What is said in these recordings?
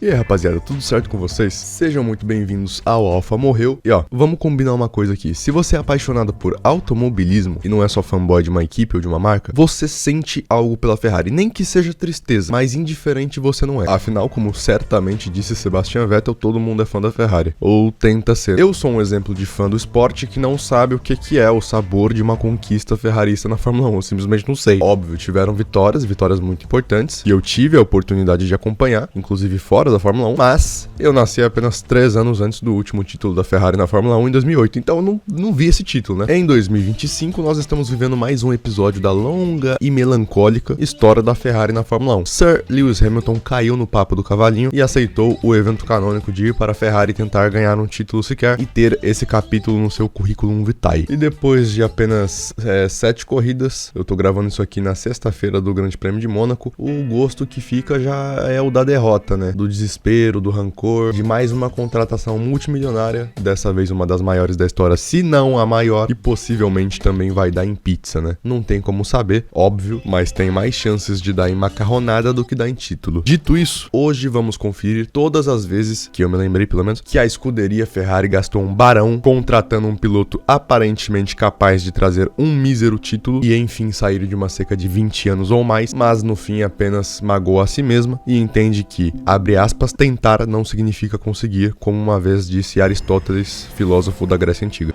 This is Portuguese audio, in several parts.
E aí, rapaziada, tudo certo com vocês? Sejam muito bem-vindos ao Alfa Morreu. E ó, vamos combinar uma coisa aqui. Se você é apaixonado por automobilismo e não é só fanboy de uma equipe ou de uma marca, você sente algo pela Ferrari. Nem que seja tristeza, mas indiferente você não é. Afinal, como certamente disse Sebastian Vettel, todo mundo é fã da Ferrari. Ou tenta ser. Eu sou um exemplo de fã do esporte que não sabe o que é o sabor de uma conquista ferrarista na Fórmula 1. Eu simplesmente não sei. Óbvio, tiveram vitórias muito importantes, e eu tive a oportunidade de acompanhar, inclusive fora da Fórmula 1, mas eu nasci apenas 3 anos antes do último título da Ferrari na Fórmula 1 em 2008, então eu não vi esse título, né? Em 2025, nós estamos vivendo mais um episódio da longa e melancólica história da Ferrari na Fórmula 1. Sir Lewis Hamilton caiu no papo do cavalinho e aceitou o evento canônico de ir para a Ferrari tentar ganhar um título sequer e ter esse capítulo no seu currículo vitae. E depois de apenas 7 corridas, eu tô gravando isso aqui na sexta-feira do Grande Prêmio de Mônaco, o gosto que fica já é o da derrota, né? Do desespero, do rancor, de mais uma contratação multimilionária, dessa vez uma das maiores da história, se não a maior, e possivelmente também vai dar em pizza, né? Não tem como saber, óbvio, mas tem mais chances de dar em macarronada do que dar em título. Dito isso, hoje vamos conferir todas as vezes, que eu me lembrei pelo menos, que a escuderia Ferrari gastou um barão contratando um piloto aparentemente capaz de trazer um mísero título e enfim sair de uma seca de 20 anos ou mais, mas no fim apenas magoa a si mesma e entende que, abre aspas, tentar não significa conseguir, como uma vez disse Aristóteles, filósofo da Grécia Antiga.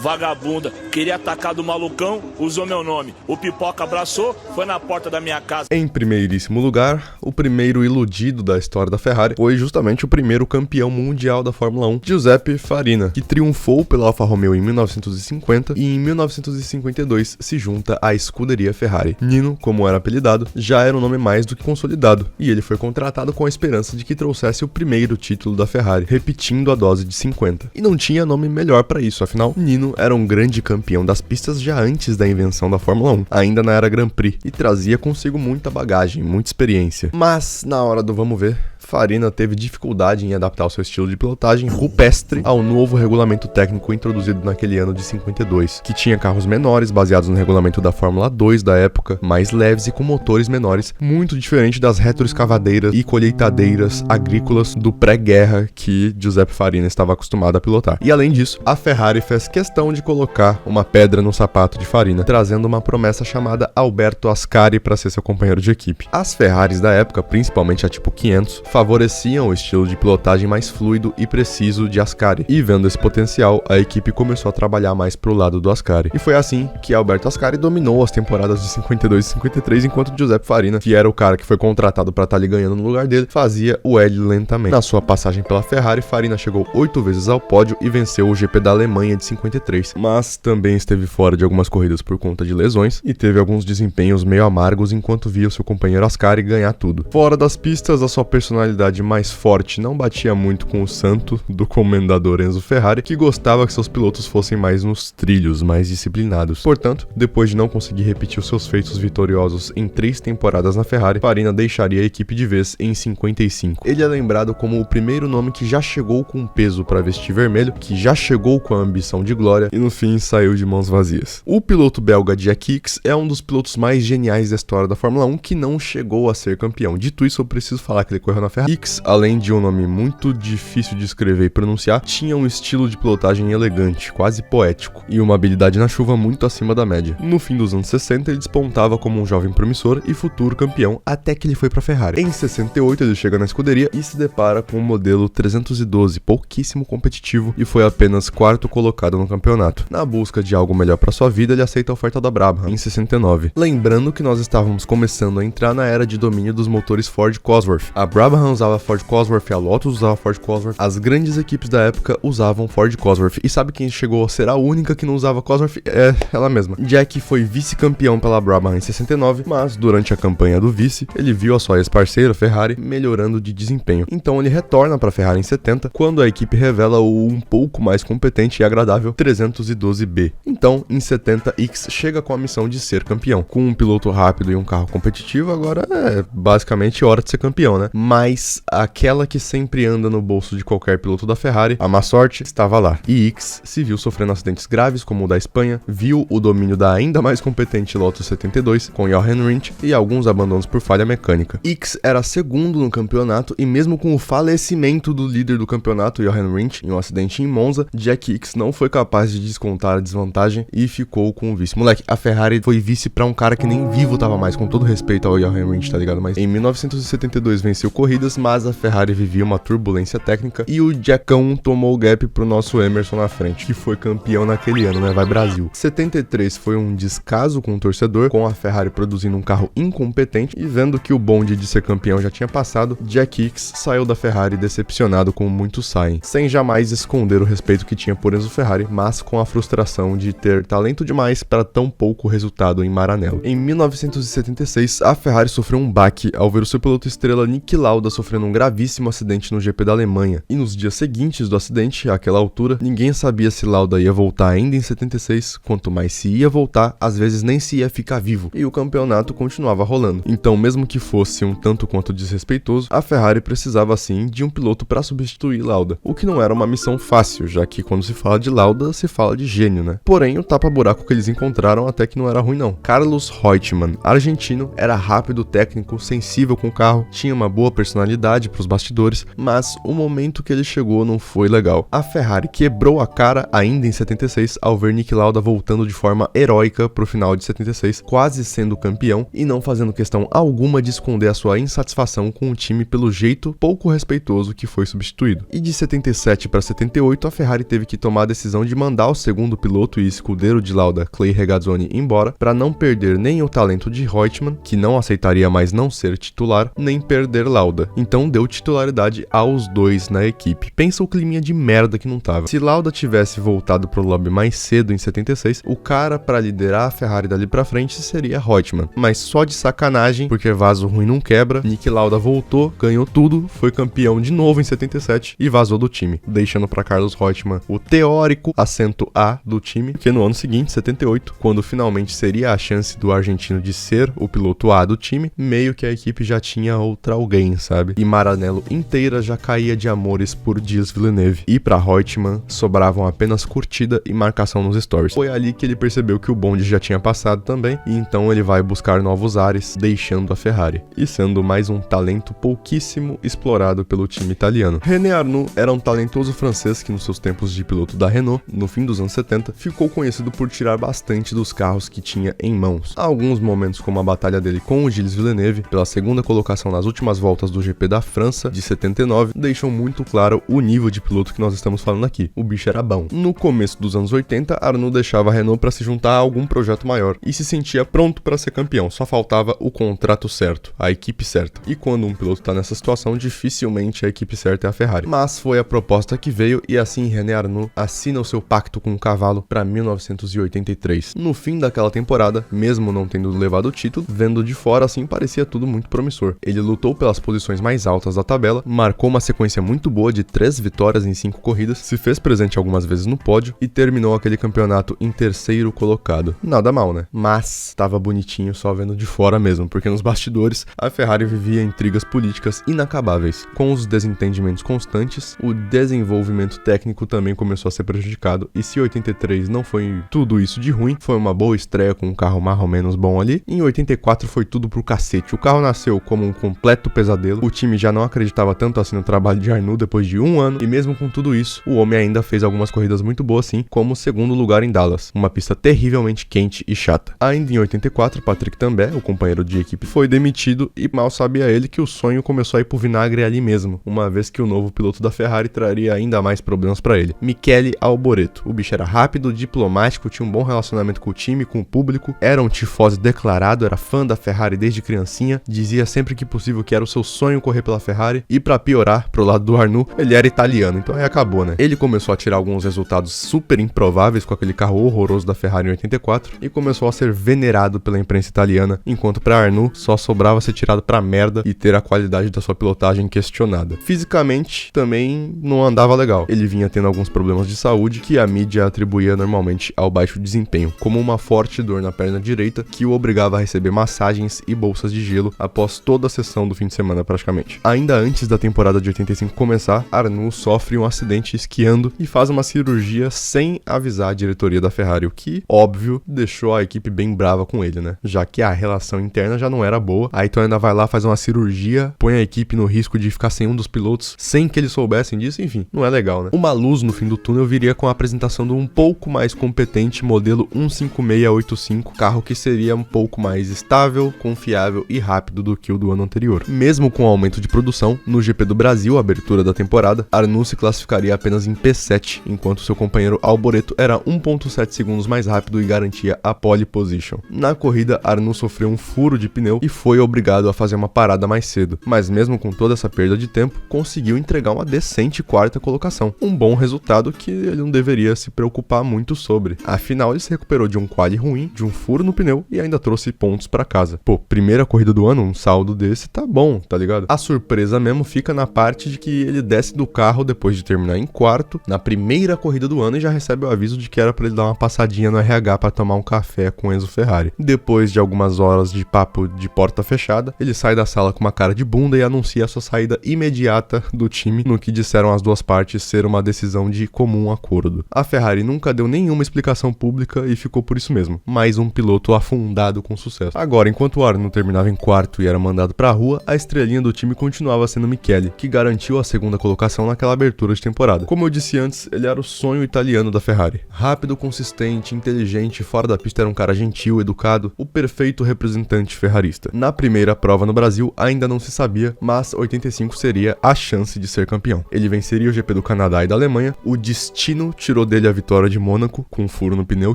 Vagabunda, queria atacar do malucão, usou meu nome. O Pipoca abraçou, foi na porta da minha casa. Em primeiríssimo lugar, o primeiro iludido da história da Ferrari foi justamente o primeiro campeão mundial da Fórmula 1, Giuseppe Farina, que triunfou pela Alfa Romeo em 1950 e em 1952 se junta à escuderia Ferrari. Nino, como era apelidado, já era um nome mais do que consolidado, e ele foi contratado com a esperança de que trouxesse o primeiro título da Ferrari, repetindo a dose de 50. E não tinha nome melhor para isso, afinal, Nino era um grande campeão das pistas já antes da invenção da Fórmula 1, ainda na era Grand Prix, e trazia consigo muita bagagem, muita experiência. Mas, na hora do vamos ver, Farina teve dificuldade em adaptar o seu estilo de pilotagem rupestre ao novo regulamento técnico introduzido naquele ano de 52, que tinha carros menores baseados no regulamento da Fórmula 2 da época, mais leves e com motores menores, muito diferente das retroescavadeiras e colheitadeiras agrícolas do pré-guerra que Giuseppe Farina estava acostumado a pilotar. E além disso, a Ferrari fez questão de colocar uma pedra no sapato de Farina, trazendo uma promessa chamada Alberto Ascari para ser seu companheiro de equipe. As Ferraris da época, principalmente a tipo 500, favoreciam o estilo de pilotagem mais fluido e preciso de Ascari, e vendo esse potencial, a equipe começou a trabalhar mais pro lado do Ascari. E foi assim que Alberto Ascari dominou as temporadas de 52 e 53, enquanto Giuseppe Farina, que era o cara que foi contratado para estar ali ganhando no lugar dele, fazia o L lentamente. Na sua passagem pela Ferrari, Farina chegou 8 vezes ao pódio e venceu o GP da Alemanha de 53, mas também esteve fora de algumas corridas por conta de lesões e teve alguns desempenhos meio amargos enquanto via o seu companheiro Ascari ganhar tudo. Fora das pistas, a sua personalidade mais forte não batia muito com o santo do comendador Enzo Ferrari, que gostava que seus pilotos fossem mais nos trilhos, mais disciplinados. Portanto, depois de não conseguir repetir os seus feitos vitoriosos em 3 temporadas na Ferrari, Farina deixaria a equipe de vez em 55. Ele é lembrado como o primeiro nome que já chegou com peso para vestir vermelho, que já chegou com a ambição de glória e no fim saiu de mãos vazias. O piloto belga Jack Hicks é um dos pilotos mais geniais da história da Fórmula 1 que não chegou a ser campeão. Dito isso, eu preciso falar que ele correu na Ferrari. Hicks, além de um nome muito difícil de escrever e pronunciar, tinha um estilo de pilotagem elegante, quase poético, e uma habilidade na chuva muito acima da média. No fim dos anos 60, ele despontava como um jovem promissor e futuro campeão, até que ele foi para a Ferrari. Em 68, ele chega na escuderia e se depara com o modelo 312, pouquíssimo competitivo, e foi apenas 4º colocado no campeonato. Na busca de algo melhor para sua vida, ele aceita a oferta da Brabham, em 69. Lembrando que nós estávamos começando a entrar na era de domínio dos motores Ford Cosworth. A Brabham usava Ford Cosworth, a Lotus usava Ford Cosworth, as grandes equipes da época usavam Ford Cosworth. E sabe quem chegou a ser a única que não usava Cosworth? É ela mesma. Jack foi vice-campeão pela Brabham em 69, mas durante a campanha do vice, ele viu a sua ex-parceira, Ferrari, melhorando de desempenho. Então ele retorna para a Ferrari em 70, quando a equipe revela o um pouco mais competente e agradável 312B. Então, em 70, Hicks chega com a missão de ser campeão. Com um piloto rápido e um carro competitivo, agora é basicamente hora de ser campeão, né? Mas mas aquela que sempre anda no bolso de qualquer piloto da Ferrari, a má sorte, estava lá. E Ickx se viu sofrendo acidentes graves, como o da Espanha, viu o domínio da ainda mais competente Lotus 72, com Jochen Rindt, e alguns abandonos por falha mecânica. Ickx era segundo no campeonato, e mesmo com o falecimento do líder do campeonato, Jochen Rindt, em um acidente em Monza, Jack Ickx não foi capaz de descontar a desvantagem e ficou com o vice. Moleque, a Ferrari foi vice pra um cara que nem vivo tava mais, com todo respeito ao Jochen Rindt, tá ligado? Mas em 1972 venceu corridas, mas a Ferrari vivia uma turbulência técnica e o Jackão tomou o gap pro nosso Emerson na frente, que foi campeão naquele ano, né? Vai Brasil. 73 foi um descaso com o torcedor, com a Ferrari produzindo um carro incompetente e vendo que o bonde de ser campeão já tinha passado, Jack Ickx saiu da Ferrari decepcionado, como muitos saem, sem jamais esconder o respeito que tinha por Enzo Ferrari, mas com a frustração de ter talento demais para tão pouco resultado em Maranello. Em 1976, a Ferrari sofreu um baque ao ver o seu piloto estrela Niki Lauda sofrendo um gravíssimo acidente no GP da Alemanha, e nos dias seguintes do acidente, àquela altura, ninguém sabia se Lauda ia voltar ainda em 76, quanto mais se ia voltar, às vezes nem se ia ficar vivo, e o campeonato continuava rolando. Então, mesmo que fosse um tanto quanto desrespeitoso, a Ferrari precisava sim de um piloto para substituir Lauda, o que não era uma missão fácil, já que quando se fala de Lauda, se fala de gênio, né? Porém, o tapa-buraco que eles encontraram até que não era ruim não. Carlos Reutemann, argentino, era rápido, técnico, sensível com o carro, tinha uma boa personalidade pros bastidores, mas o momento que ele chegou não foi legal. A Ferrari quebrou a cara ainda em 76 ao ver Niki Lauda voltando de forma heróica pro final de 76, quase sendo campeão e não fazendo questão alguma de esconder a sua insatisfação com o time pelo jeito pouco respeitoso que foi substituído. E de 77 para 78, a Ferrari teve que tomar a decisão de mandar o segundo piloto e escudeiro de Lauda, Clay Regazzoni, embora, para não perder nem o talento de Reutemann, que não aceitaria mais não ser titular, nem perder Lauda. Então deu titularidade aos dois na equipe. Pensa o climinha de merda que não tava. Se Lauda tivesse voltado pro lobby mais cedo em 76, o cara para liderar a Ferrari dali pra frente seria Reutemann. Mas só de sacanagem, porque vaso ruim não quebra, Niki Lauda voltou, ganhou tudo, foi campeão de novo em 77 e vazou do time, deixando para Carlos Reutemann o teórico assento A do time, porque no ano seguinte, 78, quando finalmente seria a chance do argentino de ser o piloto A do time, meio que a equipe já tinha outra alguém, sabe? E Maranello inteira já caía de amores por Gilles Villeneuve, e para Reutemann sobravam apenas curtida e marcação nos stories. Foi ali que ele percebeu que o bonde já tinha passado também, e então ele vai buscar novos ares, deixando a Ferrari, e sendo mais um talento pouquíssimo explorado pelo time italiano. René Arnoux era um talentoso francês que nos seus tempos de piloto da Renault, no fim dos anos 70, ficou conhecido por tirar bastante dos carros que tinha em mãos. Há alguns momentos como a batalha dele com o Gilles Villeneuve, pela segunda colocação nas últimas voltas do GP da França, de 79, deixam muito claro o nível de piloto que nós estamos falando aqui. O bicho era bom. No começo dos anos 80, Arnoux deixava a Renault para se juntar a algum projeto maior e se sentia pronto para ser campeão, só faltava o contrato certo, a equipe certa. E quando um piloto tá nessa situação, dificilmente a equipe certa é a Ferrari. Mas foi a proposta que veio e assim René Arnoux assina o seu pacto com o cavalo para 1983. No fim daquela temporada, mesmo não tendo levado o título, vendo de fora assim parecia tudo muito promissor. Ele lutou pelas posições mais altas da tabela, marcou uma sequência muito boa de 3 vitórias em 5 corridas, se fez presente algumas vezes no pódio e terminou aquele campeonato em terceiro colocado. Nada mal, né? Mas tava bonitinho só vendo de fora mesmo, porque nos bastidores a Ferrari vivia intrigas políticas inacabáveis. Com os desentendimentos constantes, o desenvolvimento técnico também começou a ser prejudicado, e se 83 não foi tudo isso de ruim, foi uma boa estreia com um carro mais ou menos bom ali, em 84 foi tudo pro cacete. O carro nasceu como um completo pesadelo, o time já não acreditava tanto assim no trabalho de Arnoux depois de um ano, e mesmo com tudo isso, o homem ainda fez algumas corridas muito boas sim, como o segundo lugar em Dallas, uma pista terrivelmente quente e chata. Ainda em 84, Patrick Tambay, o companheiro de equipe, foi demitido e mal sabia ele que o sonho começou a ir pro vinagre ali mesmo, uma vez que o novo piloto da Ferrari traria ainda mais problemas para ele. Michele Alboreto. O bicho era rápido, diplomático, tinha um bom relacionamento com o time, com o público, era um tifose declarado, era fã da Ferrari desde criancinha, dizia sempre que possível que era o seu sonho correr pela Ferrari, e pra piorar, pro lado do Arnoux, ele era italiano, então aí acabou, né? Ele começou a tirar alguns resultados super improváveis com aquele carro horroroso da Ferrari em 84, e começou a ser venerado pela imprensa italiana, enquanto pra Arnoux só sobrava ser tirado pra merda e ter a qualidade da sua pilotagem questionada. Fisicamente, também não andava legal. Ele vinha tendo alguns problemas de saúde que a mídia atribuía normalmente ao baixo desempenho, como uma forte dor na perna direita que o obrigava a receber massagens e bolsas de gelo após toda a sessão do fim de semana para praticamente. Ainda antes da temporada de 85 começar, Arnoux sofre um acidente esquiando e faz uma cirurgia sem avisar a diretoria da Ferrari, o que, óbvio, deixou a equipe bem brava com ele, né? Já que a relação interna já não era boa, aí tu ainda vai lá, faz uma cirurgia, põe a equipe no risco de ficar sem um dos pilotos, sem que eles soubessem disso, enfim, não é legal, né? Uma luz no fim do túnel viria com a apresentação de um pouco mais competente modelo 15685, carro que seria um pouco mais estável, confiável e rápido do que o do ano anterior. Mesmo com o aumento de produção, no GP do Brasil, abertura da temporada, Arnoux se classificaria apenas em P7, enquanto seu companheiro Alboreto era 1.7 segundos mais rápido e garantia a pole position. Na corrida, Arnoux sofreu um furo de pneu e foi obrigado a fazer uma parada mais cedo, mas mesmo com toda essa perda de tempo, conseguiu entregar uma decente quarta colocação, um bom resultado que ele não deveria se preocupar muito sobre. Afinal, ele se recuperou de um quali ruim, de um furo no pneu e ainda trouxe pontos pra casa. Pô, primeira corrida do ano, um saldo desse tá bom, tá ligado? A surpresa mesmo fica na parte de que ele desce do carro depois de terminar em quarto, na primeira corrida do ano, e já recebe o aviso de que era pra ele dar uma passadinha no RH pra tomar um café com Enzo Ferrari. Depois de algumas horas de papo de porta fechada, ele sai da sala com uma cara de bunda e anuncia a sua saída imediata do time, no que disseram as duas partes ser uma decisão de comum acordo. A Ferrari nunca deu nenhuma explicação pública e ficou por isso mesmo, mais um piloto afundado com sucesso. Agora, enquanto o Arnoux terminava em quarto e era mandado pra rua, a estrelinha do time continuava sendo Michele, que garantiu a segunda colocação naquela abertura de temporada. Como eu disse antes, ele era o sonho italiano da Ferrari. Rápido, consistente, inteligente, fora da pista era um cara gentil, educado, o perfeito representante ferrarista. Na primeira prova no Brasil ainda não se sabia, mas 85 seria a chance de ser campeão. Ele venceria o GP do Canadá e da Alemanha, o destino tirou dele a vitória de Mônaco, com um furo no pneu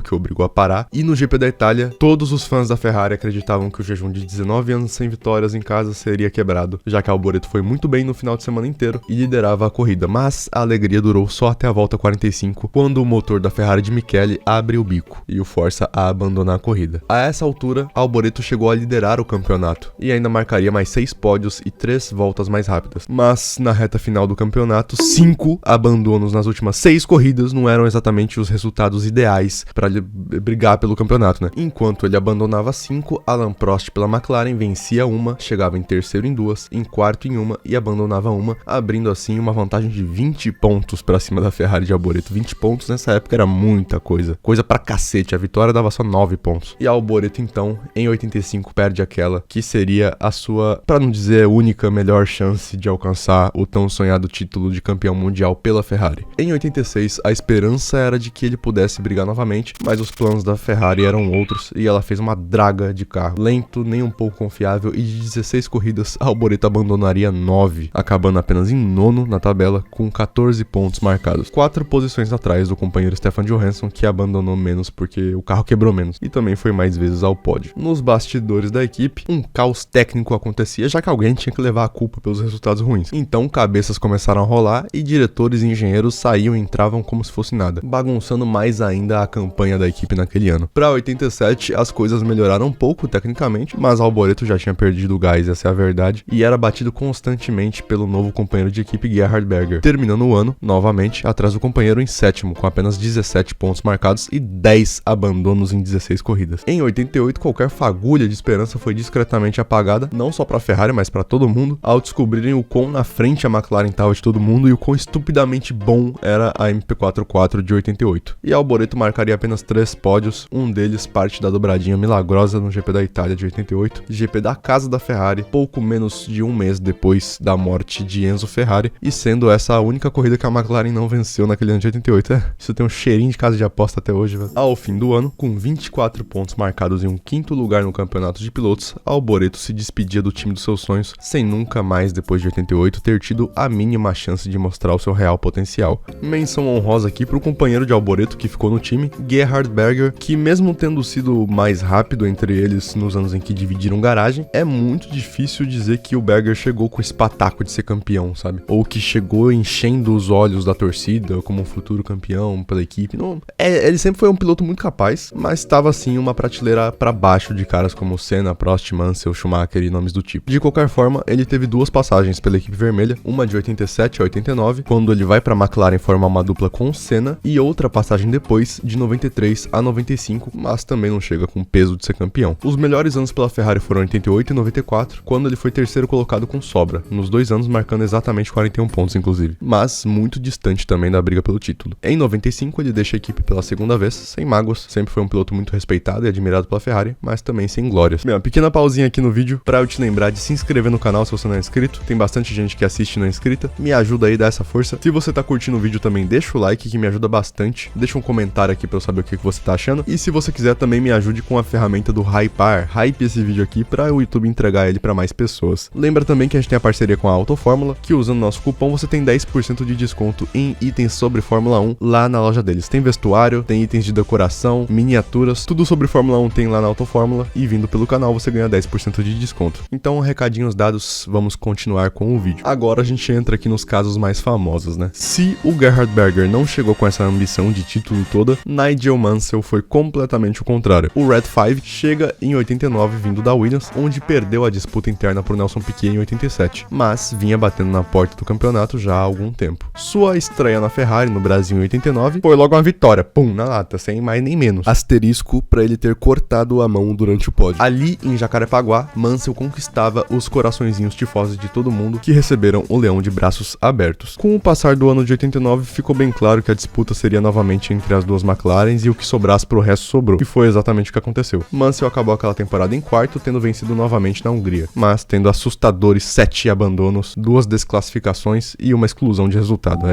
que o obrigou a parar, e no GP da Itália, todos os fãs da Ferrari acreditavam que o jejum de 19 anos sem vitórias em casa seria quebrado, já que Alboreto foi muito bem no final de semana inteiro e liderava a corrida, mas a alegria durou só até a volta 45, quando o motor da Ferrari de Michele abre o bico e o força a abandonar a corrida. A essa altura, Alboreto chegou a liderar o campeonato e ainda marcaria mais 6 pódios e 3 voltas mais rápidas, mas na reta final do campeonato, 5 abandonos nas últimas 6 corridas não eram exatamente os resultados ideais para brigar pelo campeonato, né? Enquanto ele abandonava 5, Alain Prost pela McLaren vencia uma, chegava em terceiro em 2, em quarto em uma e abandonava uma, abrindo assim uma vantagem de 20 pontos para cima da Ferrari de Alboreto. 20 pontos nessa época era muita coisa pra cacete, a vitória dava só 9 pontos. E Alboreto então, em 85, perde aquela que seria a sua, para não dizer única, melhor chance de alcançar o tão sonhado título de campeão mundial pela Ferrari. Em 86, a esperança era de que ele pudesse brigar novamente, mas os planos da Ferrari eram outros e ela fez uma draga de carro, lento, nem um pouco confiável, e de 16 corridas, Alboreto abandonaria 9, acabando apenas em nono na tabela, com 14 pontos marcados, 4 posições atrás do companheiro Stefan Johansson, que abandonou menos porque o carro quebrou menos, e também foi mais vezes ao pódio. Nos bastidores da equipe, um caos técnico acontecia, já que alguém tinha que levar a culpa pelos resultados ruins. Então, cabeças começaram a rolar e diretores e engenheiros saíam e entravam como se fosse nada, bagunçando mais ainda a campanha da equipe naquele ano. Para 87, as coisas melhoraram um pouco tecnicamente, mas Alboreto já tinha perdido o gás, essa é a verdade, e era batido constantemente pelo novo companheiro de equipe Gerhard Berger, terminando o ano, novamente, atrás do companheiro em sétimo, com apenas 17 pontos marcados e 10 abandonos em 16 corridas. Em 88, qualquer fagulha de esperança foi discretamente apagada, não só para a Ferrari, mas para todo mundo, ao descobrirem o quão na frente a McLaren estava de todo mundo e o quão estupidamente bom era a MP44 de 88. E Alboreto marcaria apenas 3 pódios, um deles parte da dobradinha milagrosa no GP da Itália de 88, GP da casa da Ferrari, pouco menos de um mês depois da morte de Enzo Ferrari, e sendo essa a única corrida que a McLaren não venceu naquele ano de 88. Isso tem um cheirinho de casa de aposta até hoje, velho. Ao fim do ano, com 24 pontos marcados em um 5º lugar no campeonato de pilotos, Alboreto se despedia do time dos seus sonhos, sem nunca mais, depois de 88, ter tido a mínima chance de mostrar o seu real potencial. Menção honrosa aqui pro companheiro de Alboreto que ficou no time, Gerhard Berger, que mesmo tendo sido mais rápido entre eles nos anos em que dividiram garagem, é muito difícil dizer que o Berger chegou com esse pataco de ser campeão, sabe? Ou que chegou enchendo os olhos da torcida como um futuro campeão pela equipe. Não, ele sempre foi um piloto muito capaz, mas estava assim uma prateleira para baixo de caras como Senna, Prost, Mansell, Schumacher e nomes do tipo. De qualquer forma, ele teve 2 passagens pela equipe vermelha, uma de 87 a 89, quando ele vai para a McLaren formar uma dupla com Senna, e outra passagem depois, de 93 a 95, mas também não chega com o peso de ser campeão. Os melhores anos pela Ferrari foram 88 e 94, quando ele foi terceiro colocado com sobra, nos 2 anos marcando exatamente 41 pontos inclusive, mas muito distante também da briga pelo título. Em 95 ele deixa a equipe pela segunda vez, sem mágoas, sempre foi um piloto muito respeitado e admirado pela Ferrari, mas também sem glórias. Bem, uma pequena pausinha aqui no vídeo pra eu te lembrar de se inscrever no canal se você não é inscrito, tem bastante gente que assiste e não é inscrita, me ajuda aí, dá essa força. Se você tá curtindo o vídeo também deixa o like que me ajuda bastante, deixa um comentário aqui pra eu saber o que você tá achando, e se você quiser também me ajude com a ferramenta do Hypar, hype esse vídeo aqui pra o YouTube entregar ele pra mais pessoas. Lembra também que a gente tem a parceria com a Autofórmula, que usando nosso cupom você tem 10% de desconto em itens sobre Fórmula 1 lá na loja deles. Tem vestuário, tem itens de decoração, miniaturas, tudo sobre Fórmula 1 tem lá na Autofórmula e vindo pelo canal você ganha 10% de desconto. Então, recadinhos dados, vamos continuar com o vídeo. Agora a gente entra aqui nos casos mais famosos, né? Se o Gerhard Berger não chegou com essa ambição de título toda, Nigel Mansell foi completamente o contrário. O Red 5 chega em 89 vindo da Williams, onde perdeu a disputa interna por Nelson Piquet em 87, mas vinha batendo na porta do campeonato já há algum tempo. Sua estreia na Ferrari no Brasil em 89 foi logo uma vitória, pum, na lata, sem mais nem menos. Asterisco pra ele ter cortado a mão durante o pódio. Ali em Jacarepaguá, Mansell conquistava os coraçõezinhos tifosos de todo mundo que receberam o leão de braços abertos. Com o passar do ano de 89, ficou bem claro que a disputa seria novamente entre as duas McLarens e o que sobrasse pro resto sobrou, e foi exatamente o que aconteceu. Mansell acabou aquela temporada em quarto, tendo vencido novamente na Hungria, mas tendo assustadores 7 abandonos, 2 desclassificações e uma exclusão de resultado.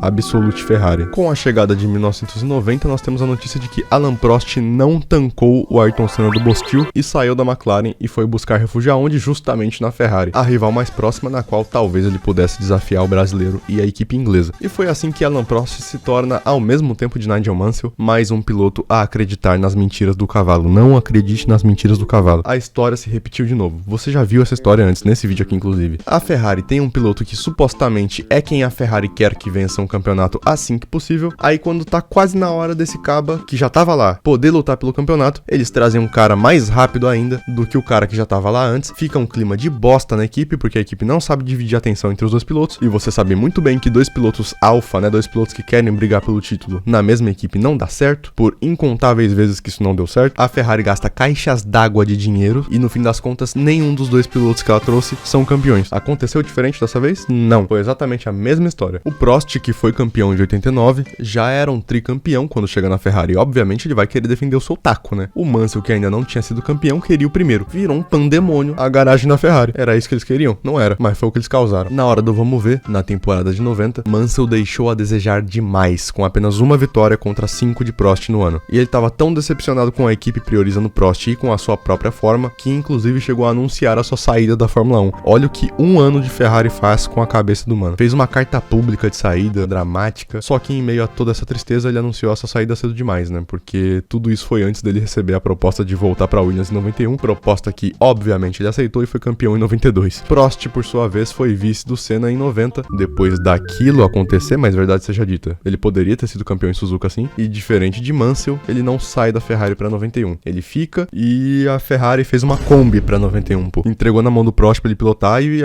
Absolute Ferrari. Com a chegada de 1990, nós temos a notícia de que Alain Prost não tancou o Ayrton Senna do Bostil e saiu da McLaren e foi buscar refúgio aonde? Justamente na Ferrari, a rival mais próxima na qual talvez ele pudesse desafiar o brasileiro e a equipe inglesa. E foi assim que Alain Prost se torna, ao mesmo tempo de Nigel Mansell, mais um piloto a acreditar nas mentiras do cavalo. Não acredite nas mentiras do cavalo. A história se repetiu de novo. Você já viu essa história antes, nesse vídeo aqui inclusive. A Ferrari tem um piloto que supostamente é quem a Ferrari quer que vença um campeonato assim que possível. Aí quando tá quase na hora desse caba, que já tava lá, poder lutar pelo campeonato, eles trazem um cara mais rápido ainda do que o cara que já tava lá antes. Fica um clima de bosta na equipe, porque a equipe não sabe dividir a atenção entre os dois pilotos. E você sabe muito bem que 2 pilotos alfa, né, 2 pilotos que querem brigar pelo título na mesma equipe não dá certo, por incontáveis vezes que isso não deu certo. A Ferrari gasta caixas d'água de dinheiro e no fim das contas nenhum dos 2 pilotos que ela trouxe são campeões. Aconteceu diferente dessa vez? Não. Foi exatamente a mesma história. O Prost, que foi campeão de 89, já era um tricampeão quando chega na Ferrari. Obviamente ele vai querer defender o seu taco, né? O Mansell, que ainda não tinha sido campeão, queria o primeiro. Virou um pandemônio a garagem da Ferrari. Era isso que eles queriam? Não era, mas foi o que eles causaram. Na hora do vamos ver, na temporada de 90, Mansell deixou a desejar demais, com apenas uma vitória contra 5 de Prost no ano. E ele estava tão decepcionado com a equipe priorizando Prost e com a sua própria forma, que inclusive chegou a anunciar a sua saída da Fórmula 1. Olha o que um ano de Ferrari faz com a cabeça do mano. Fez uma carta pública de saída, dramática, só que em meio a toda essa tristeza ele anunciou essa saída cedo demais, né? Porque tudo isso foi antes dele receber a proposta de voltar pra Williams em 91, proposta que obviamente ele aceitou e foi campeão em 92. Prost, por sua vez, foi vice do Senna em 90, depois daquilo acontecer, mas verdade seja dita, ele poderia ter sido campeão em Suzuka sim, e diferente de Mansell, ele não sai da Ferrari pra 91. Ele fica e a Ferrari fez uma Kombi pra 91, pô. Entregou na mão do Prost pra ele pilotar e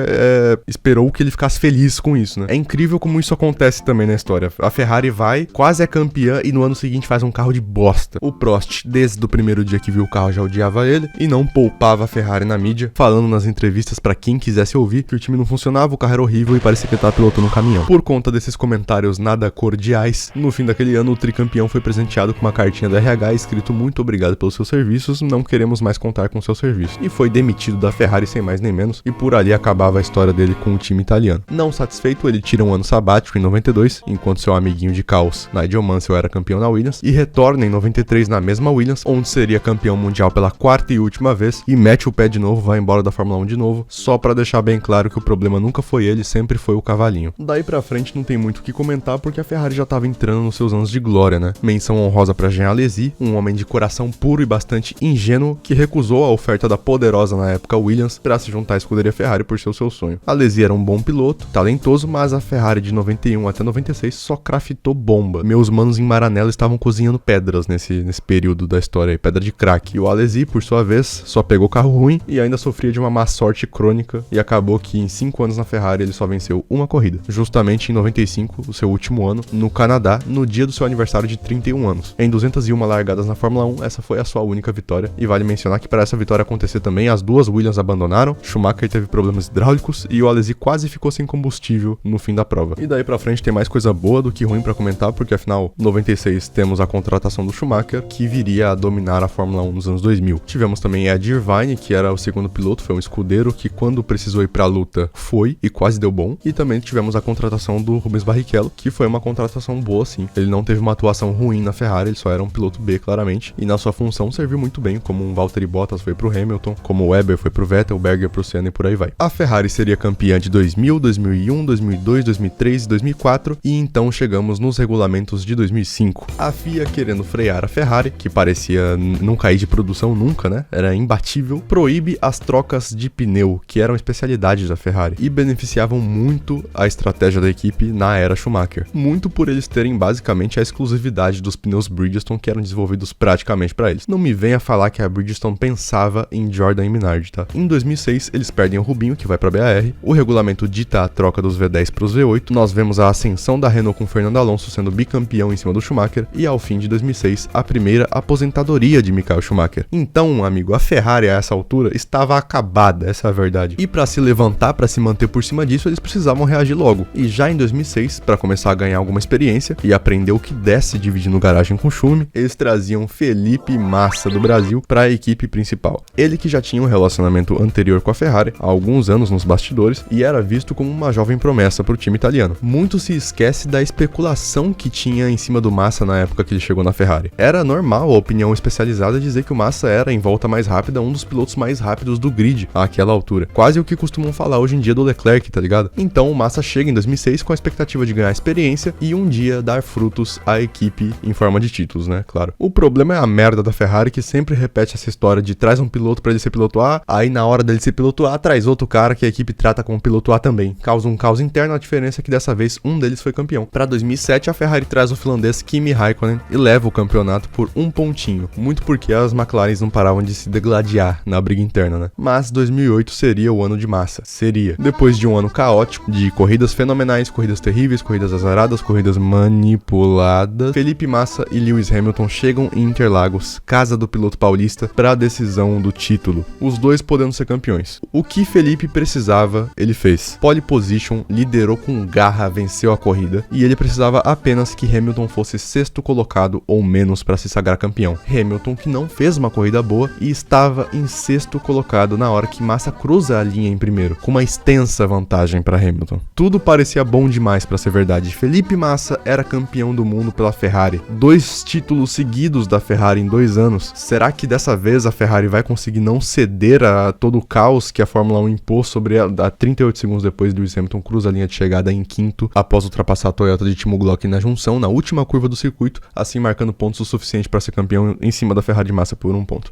esperou que ele ficasse feliz com isso, né? É incrível como isso acontece também na história. A Ferrari vai, quase é campeã e no ano seguinte faz um carro de bosta. O Prost, desde o primeiro dia que viu o carro, já odiava ele e não poupava a Ferrari na mídia, falando nas entrevistas pra quem quisesse ouvir que o time não funcionava, o carro era horrível e parecia que ele tava pilotando um caminhão. Por conta desses comentários nada cordiais, no fim daquele ano o tricampeão foi presenteado com uma cartinha da RH escrito muito obrigado pelos seus serviços, não queremos mais contar com seu serviço. E foi demitido da Ferrari sem mais nem menos, e por ali acabava a história dele com o time italiano. Não satisfeito, ele tira um ano sabático em 92, enquanto seu amiguinho de caos, Nigel Mansell, era campeão na Williams, e retorna em 93 na mesma Williams, onde seria campeão mundial pela 4ª e última vez, e mete o pé de novo, vai embora da Fórmula 1 de novo, só pra deixar bem claro que o problema nunca foi ele, sempre foi o cavalinho. Daí pra frente não tem muito o que comentar, porque a Ferrari já tava entrando nos seus anos de glória, né? Menção honrosa pra Jean Alesi, um homem de coração puro e bastante ingênuo, que recusou a oferta da poderosa na época Williams pra se juntar à escuderia Ferrari por ser o seu sonho. Alesi era um bom piloto, talentoso, mas a Ferrari de 91 até 96 só craftou bomba. Meus manos em Maranello estavam cozinhando pedras nesse período da história aí, pedra de crack. E o Alesi, por sua vez, só pegou carro ruim e ainda sofria de uma má sorte crônica, e acabou que em 5 anos na Ferrari ele só venceu uma corrida, justamente em 95, o seu último ano, no Canadá, no dia do seu aniversário de 31 anos. Em 201 largadas na Fórmula 1, essa foi a sua única vitória, e vale mencionar que para essa vitória acontecer também, as duas Williams abandonaram, Schumacher Schumacher teve problemas hidráulicos e o Alesi quase ficou sem combustível no fim da prova. E daí pra frente tem mais coisa boa do que ruim pra comentar, porque afinal, em 96 temos a contratação do Schumacher, que viria a dominar a Fórmula 1 nos anos 2000. Tivemos também Ed Irvine, que era o segundo piloto, foi um escudeiro que quando precisou ir pra luta foi e quase deu bom. E também tivemos a contratação do Rubens Barrichello, que foi uma contratação boa sim. Ele não teve uma atuação ruim na Ferrari, ele só era um piloto B claramente, e na sua função serviu muito bem, como um Valtteri Bottas foi pro Hamilton, como o Webber foi pro Vettel, o Berger pro Senna e por aí vai. A Ferrari seria campeã de 2000, 2001, 2002, 2003 e 2004, e então chegamos nos regulamentos de 2005. A FIA, querendo frear a Ferrari, que parecia não cair de produção nunca, né? Era imbatível, proíbe as trocas de pneu, que eram especialidades da Ferrari, e beneficiavam muito a estratégia da equipe na era Schumacher. Muito por eles terem basicamente a exclusividade dos pneus Bridgestone, que eram desenvolvidos praticamente para eles. Não me venha falar que a Bridgestone pensava em Jordan e Minardi, tá? Em 2006, eles perdem o Rubinho, que vai para BAR, o regulamento dita a troca dos V10 para os V8, nós vemos a ascensão da Renault com Fernando Alonso sendo bicampeão em cima do Schumacher, e ao fim de 2006, a primeira aposentadoria de Michael Schumacher. Então, amigo, a Ferrari a essa altura estava acabada, essa é a verdade. E para se levantar, para se manter por cima disso, eles precisavam reagir logo. E já em 2006, para começar a ganhar alguma experiência e aprender o que desce dividindo garagem com Schumi, eles traziam Felipe Massa do Brasil para a equipe principal. Ele que já tinha um relacionamento anterior com a Ferrari, há alguns anos nos bastidores, e era visto como uma jovem promessa para o time italiano. Muito se esquece da especulação que tinha em cima do Massa na época que ele chegou na Ferrari. Era normal a opinião especializada dizer que o Massa era, em volta mais rápida, um dos pilotos mais rápidos do grid àquela altura. Quase o que costumam falar hoje em dia do Leclerc, tá ligado? Então o Massa chega em 2006 com a expectativa de ganhar experiência e um dia dar frutos à equipe em forma de títulos, né? Claro. O problema é a merda da Ferrari, que sempre repete essa história de traz um piloto pra ele ser piloto A, aí na hora dele ser piloto A, traz outro cara que a equipe trata como piloto A também. Causa um caos interno, a diferença é que dessa vez um deles foi campeão. Pra 2007, a Ferrari traz o finlandês Kimi Raikkonen e leva o campeonato por um pontinho, muito porque as McLarens não paravam de se degladiar na briga interna, né? Mas 2008 seria o ano de Massa. Seria. Depois de um ano caótico, de corridas fenomenais, corridas terríveis, corridas azaradas, corridas manipuladas, Felipe Massa e Lewis Hamilton chegam em Interlagos, casa do piloto paulista, para a decisão do título, os dois podendo ser campeões. O que Felipe precisava, ele fez. Pole position, liderou com garra, venceu a corrida, e ele precisava apenas que Hamilton fosse sexto colocado ou menos para se sagrar campeão. Hamilton, que não fez uma corrida boa e estava em sexto colocado na hora que Massa cruza a linha em primeiro, com uma extensa vantagem para Hamilton. Tudo parecia bom demais para ser verdade. Felipe Massa era campeão do mundo pela Ferrari, 2 títulos seguidos da Ferrari em 2 anos. Será que dessa vez a Ferrari vai conseguir não ceder a todo o caos que a Fórmula 1 impôs sobre ela? A 38 segundos depois, Lewis Hamilton cruza a linha de chegada em quinto, após ultrapassar a Toyota de Timo Glock na junção, na última curva do circuito, assim marcando pontos o suficiente para ser campeão em cima da Ferrari de Massa por 1 ponto.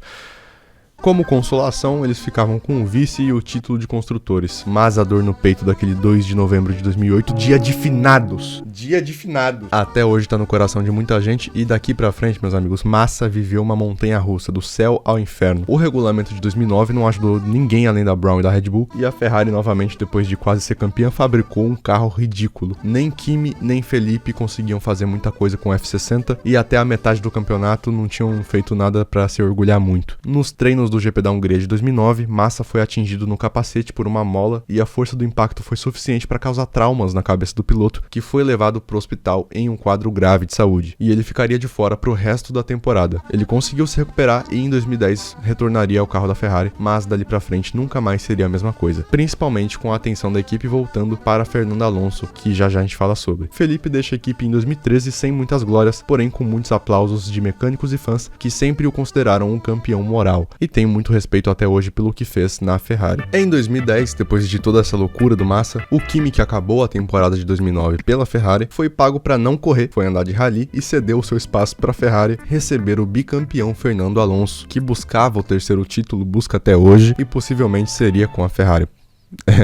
Como consolação, eles ficavam com o vice e o título de construtores, mas a dor no peito daquele 2 de novembro de 2008, dia de finados. Dia de finados. Até hoje tá no coração de muita gente e daqui pra frente, meus amigos, Massa viveu uma montanha-russa do céu ao inferno. O regulamento de 2009 não ajudou ninguém além da Brown e da Red Bull, e a Ferrari novamente, depois de quase ser campeã, fabricou um carro ridículo. Nem Kimi nem Felipe conseguiam fazer muita coisa com o F60 e até a metade do campeonato não tinham feito nada pra se orgulhar muito. Nos treinos do GP da Hungria de 2009, Massa foi atingido no capacete por uma mola e a força do impacto foi suficiente para causar traumas na cabeça do piloto, que foi levado para o hospital em um quadro grave de saúde, e ele ficaria de fora para o resto da temporada. Ele conseguiu se recuperar e em 2010 retornaria ao carro da Ferrari, mas dali para frente nunca mais seria a mesma coisa, principalmente com a atenção da equipe voltando para Fernando Alonso, que já a gente fala sobre. Felipe deixa a equipe em 2013 sem muitas glórias, porém com muitos aplausos de mecânicos e fãs que sempre o consideraram um campeão moral, e tem muito respeito até hoje pelo que fez na Ferrari. Em 2010, depois de toda essa loucura do Massa, o Kimi, que acabou a temporada de 2009 pela Ferrari, foi pago para não correr, foi andar de rally e cedeu seu espaço para a Ferrari receber o bicampeão Fernando Alonso, que buscava o terceiro título, busca até hoje e possivelmente seria com a Ferrari.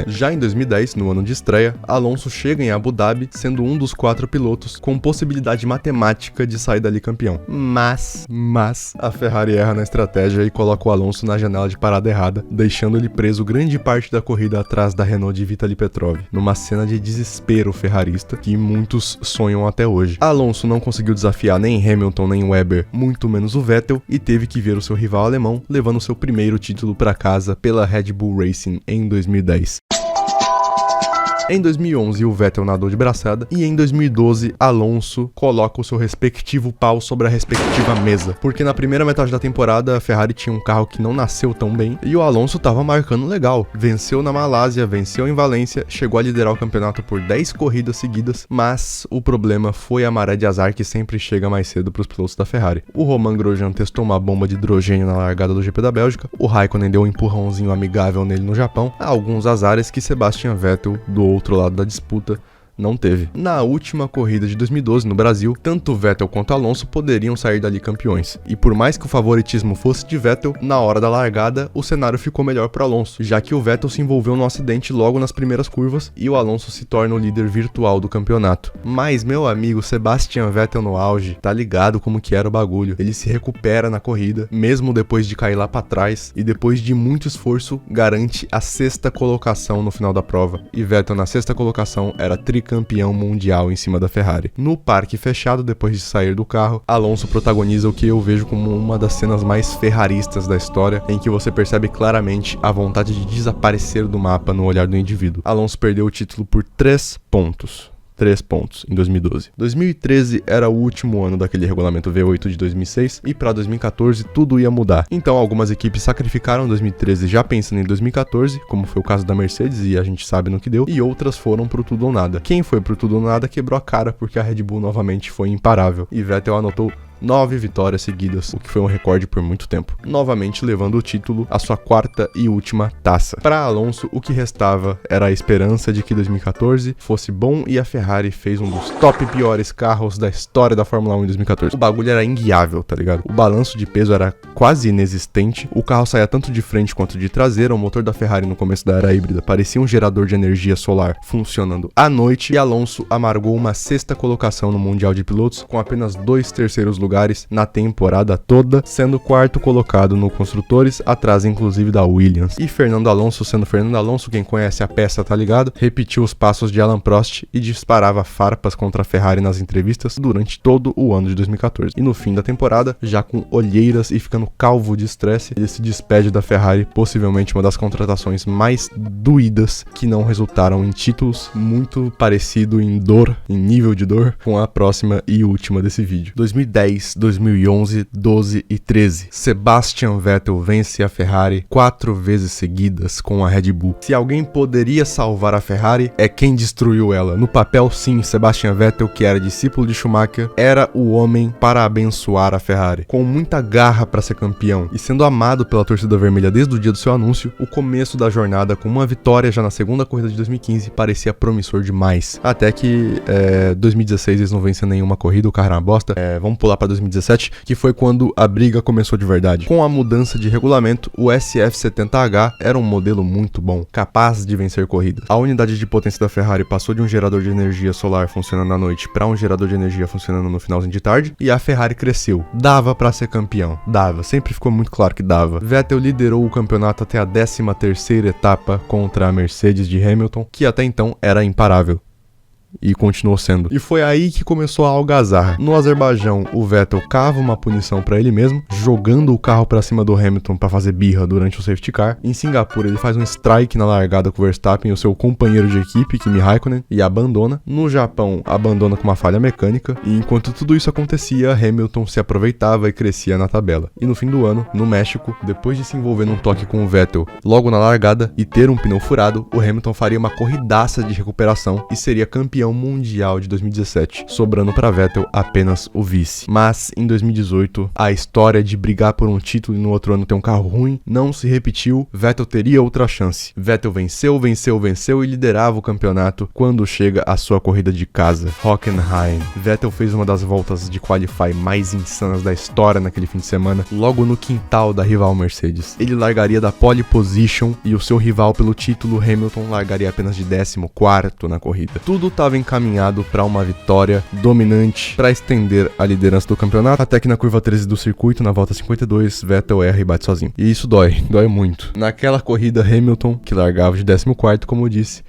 Já em 2010, no ano de estreia, Alonso chega em Abu Dhabi, sendo um dos 4 pilotos com possibilidade matemática de sair dali campeão. Mas a Ferrari erra na estratégia e coloca o Alonso na janela de parada errada, deixando ele preso grande parte da corrida atrás da Renault de Vitaly Petrov, numa cena de desespero ferrarista que muitos sonham até hoje. Alonso não conseguiu desafiar nem Hamilton nem Webber, muito menos o Vettel, e teve que ver o seu rival alemão levando seu primeiro título para casa pela Red Bull Racing em 2010. Em 2011, o Vettel nadou de braçada e em 2012, Alonso coloca o seu respectivo pau sobre a respectiva mesa. Porque na primeira metade da temporada, a Ferrari tinha um carro que não nasceu tão bem e o Alonso tava marcando legal. Venceu na Malásia, venceu em Valência, chegou a liderar o campeonato por 10 corridas seguidas, mas o problema foi a maré de azar que sempre chega mais cedo para os pilotos da Ferrari. O Romain Grosjean testou uma bomba de hidrogênio na largada do GP da Bélgica, o Raikkonen deu um empurrãozinho amigável nele no Japão, há alguns azares que Sebastian Vettel, do outro lado da disputa, não teve. Na última corrida de 2012 no Brasil, tanto Vettel quanto Alonso poderiam sair dali campeões. E por mais que o favoritismo fosse de Vettel, na hora da largada o cenário ficou melhor para Alonso, já que o Vettel se envolveu no acidente logo nas primeiras curvas e o Alonso se torna o líder virtual do campeonato. Mas meu amigo Sebastian Vettel no auge, tá ligado como que era o bagulho. Ele se recupera na corrida, mesmo depois de cair lá para trás, e depois de muito esforço garante a 6ª colocação no final da prova. E Vettel na 6ª colocação era campeão mundial em cima da Ferrari. No parque fechado, depois de sair do carro, Alonso protagoniza o que eu vejo como uma das cenas mais ferraristas da história, em que você percebe claramente a vontade de desaparecer do mapa no olhar do indivíduo. Alonso perdeu o título por 3 pontos. 3 pontos em 2012. 2013 era o último ano daquele regulamento V8 de 2006 e para 2014 tudo ia mudar. Então algumas equipes sacrificaram 2013 já pensando em 2014, como foi o caso da Mercedes e a gente sabe no que deu, e outras foram pro tudo ou nada. Quem foi pro tudo ou nada quebrou a cara porque a Red Bull novamente foi imparável e Vettel anotou 9 vitórias seguidas, o que foi um recorde por muito tempo, novamente levando o título à sua 4ª e última taça. Para Alonso, o que restava era a esperança de que 2014 fosse bom e a Ferrari fez um dos top piores carros da história da Fórmula 1 em 2014. O bagulho era inguiável, tá ligado? O balanço de peso era quase inexistente, o carro saía tanto de frente quanto de traseira, o motor da Ferrari no começo da era híbrida parecia um gerador de energia solar funcionando à noite, e Alonso amargou uma 6ª colocação no Mundial de Pilotos com apenas 2 terceiros lugares na temporada toda, sendo 4º colocado no Construtores, atrás inclusive da Williams. E Fernando Alonso, sendo Fernando Alonso, quem conhece a peça tá ligado, repetiu os passos de Alain Prost e disparava farpas contra a Ferrari nas entrevistas durante todo o ano de 2014. E no fim da temporada, já com olheiras e ficando calvo de estresse, ele se despede da Ferrari, possivelmente uma das contratações mais doídas que não resultaram em títulos, muito parecido em dor, em nível de dor, com a próxima e última desse vídeo. 2010, 2011, 12 e 13. Sebastian Vettel vence a Ferrari 4 vezes seguidas com a Red Bull. Se alguém poderia salvar a Ferrari, é quem destruiu ela. No papel, sim, Sebastian Vettel, que era discípulo de Schumacher, era o homem para abençoar a Ferrari. Com muita garra para ser campeão e sendo amado pela torcida vermelha desde o dia do seu anúncio, o começo da jornada com uma vitória já na segunda corrida de 2015 parecia promissor demais. Até que 2016 eles não vencem nenhuma corrida, o carro era uma bosta. Vamos pular para 2017, que foi quando a briga começou de verdade. Com a mudança de regulamento, o SF70H era um modelo muito bom, capaz de vencer corridas. A unidade de potência da Ferrari passou de um gerador de energia solar funcionando à noite para um gerador de energia funcionando no finalzinho de tarde, e a Ferrari cresceu. Dava para ser campeão, dava, sempre ficou muito claro que dava. Vettel liderou o campeonato até a 13ª etapa contra a Mercedes de Hamilton, que até então era imparável. E continuou sendo. E foi aí que começou a algazarra. No Azerbaijão, o Vettel cava uma punição pra ele mesmo, jogando o carro pra cima do Hamilton pra fazer birra durante o safety car. Em Singapura, ele faz um strike na largada com o Verstappen e o seu companheiro de equipe, Kimi Raikkonen, e abandona. No Japão, abandona com uma falha mecânica. E enquanto tudo isso acontecia, Hamilton se aproveitava e crescia na tabela. E no fim do ano, no México, depois de se envolver num toque com o Vettel logo na largada e ter um pneu furado, o Hamilton faria uma corridaça de recuperação e seria campeão campeão mundial de 2017, sobrando para Vettel apenas o vice. Mas em 2018, a história de brigar por um título e no outro ano ter um carro ruim não se repetiu. Vettel teria outra chance. Vettel venceu e liderava o campeonato quando chega a sua corrida de casa, Hockenheim. Vettel fez uma das voltas de qualify mais insanas da história naquele fim de semana, logo no quintal da rival Mercedes. Ele largaria da pole position e o seu rival pelo título, Hamilton, largaria apenas de 14º na corrida. Tudo estava encaminhado para uma vitória dominante para estender a liderança do campeonato, até que na curva 13 do circuito, na volta 52, Vettel erra e bate sozinho. E isso dói muito. Naquela corrida, Hamilton, que largava de 14º, como eu disse,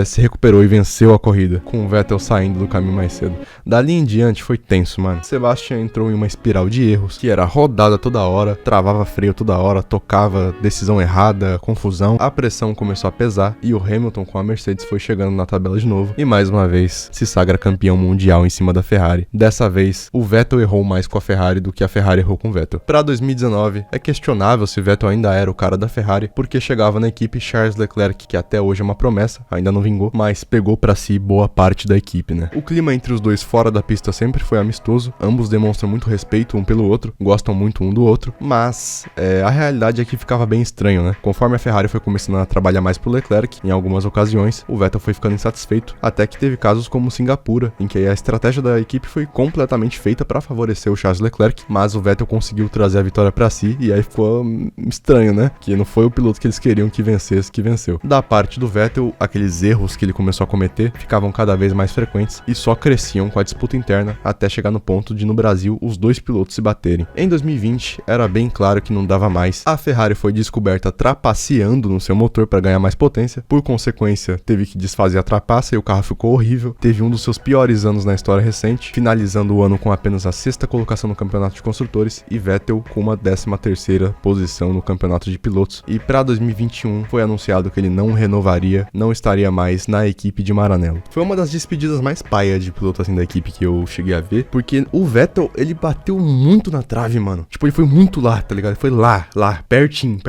se recuperou e venceu a corrida, com o Vettel saindo do caminho mais cedo. Dali em diante foi tenso, mano. Sebastian entrou em uma espiral de erros, que era rodada toda hora, travava freio toda hora, tocava decisão errada, confusão. A pressão começou a pesar e o Hamilton com a Mercedes foi chegando na tabela de novo e mais uma vez se sagra campeão mundial em cima da Ferrari. Dessa vez, o Vettel errou mais com a Ferrari do que a Ferrari errou com o Vettel. Para 2019, é questionável se Vettel ainda era o cara da Ferrari, porque chegava na equipe Charles Leclerc, que até hoje é uma promessa, ainda não vingou, mas pegou para si boa parte da equipe, né? O clima entre os dois fora da pista sempre foi amistoso, ambos demonstram muito respeito um pelo outro, gostam muito um do outro, mas a realidade é que ficava bem estranho, né? Conforme a Ferrari foi começando a trabalhar mais pro Leclerc, em algumas ocasiões, o Vettel foi ficando insatisfeito, até que teve casos como Singapura, em que a estratégia da equipe foi completamente feita para favorecer o Charles Leclerc, mas o Vettel conseguiu trazer a vitória para si, e aí ficou estranho, né? Que não foi o piloto que eles queriam que vencesse que venceu. Da parte do Vettel, aqueles erros que ele começou a cometer ficavam cada vez mais frequentes e só cresciam com a disputa interna, até chegar no ponto de, no Brasil, os dois pilotos se baterem. Em 2020, era bem claro que não dava mais. A Ferrari foi descoberta trapaceando no seu motor para ganhar mais potência, por consequência, teve que desfazer a trapaça e o carro ficou horrível. Teve um dos seus piores anos na história recente, finalizando o ano com apenas a 6ª colocação no campeonato de construtores e Vettel com uma 13ª posição no campeonato de pilotos. E para 2021 foi anunciado que ele não renovaria, não estaria mais na equipe de Maranello. Foi uma das despedidas mais paia de piloto assim da equipe que eu cheguei a ver, porque o Vettel, ele bateu muito na trave, mano. Tipo, ele foi muito lá, tá ligado? Ele foi lá, pertinho,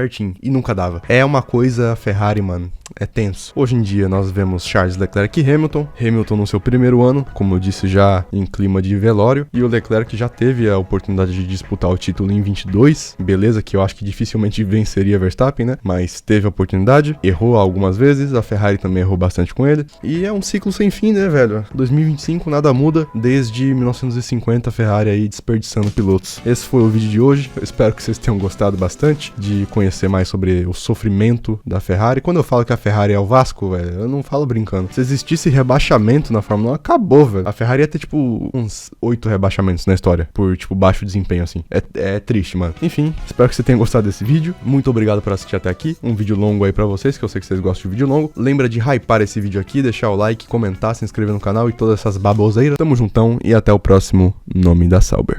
e nunca dava. É uma coisa Ferrari, mano. É tenso. Hoje em dia nós vemos Charles Leclerc e Hamilton no seu primeiro ano, como eu disse, já em clima de velório, e o Leclerc já teve a oportunidade de disputar o título em 22, beleza, que eu acho que dificilmente venceria Verstappen, né, mas teve a oportunidade, errou algumas vezes, a Ferrari também errou bastante com ele, e é um ciclo sem fim, né, velho? 2025 nada muda, desde 1950 a Ferrari aí desperdiçando pilotos. Esse foi o vídeo de hoje, eu espero que vocês tenham gostado bastante de conhecer mais sobre o sofrimento da Ferrari. Quando eu falo que a Ferrari é o Vasco, velho, eu não falo brincando. Se existisse rebaixamento na Fórmula 1, acabou, velho. A Ferrari ia ter, tipo, uns 8 rebaixamentos na história, por, tipo, baixo desempenho, assim. É triste, mano. Enfim, espero que você tenha gostado desse vídeo. Muito obrigado por assistir até aqui. Um vídeo longo aí pra vocês, que eu sei que vocês gostam de vídeo longo. Lembra de hypar esse vídeo aqui, deixar o like, comentar, se inscrever no canal e todas essas baboseiras. Tamo juntão e até o próximo Nome da Sauber.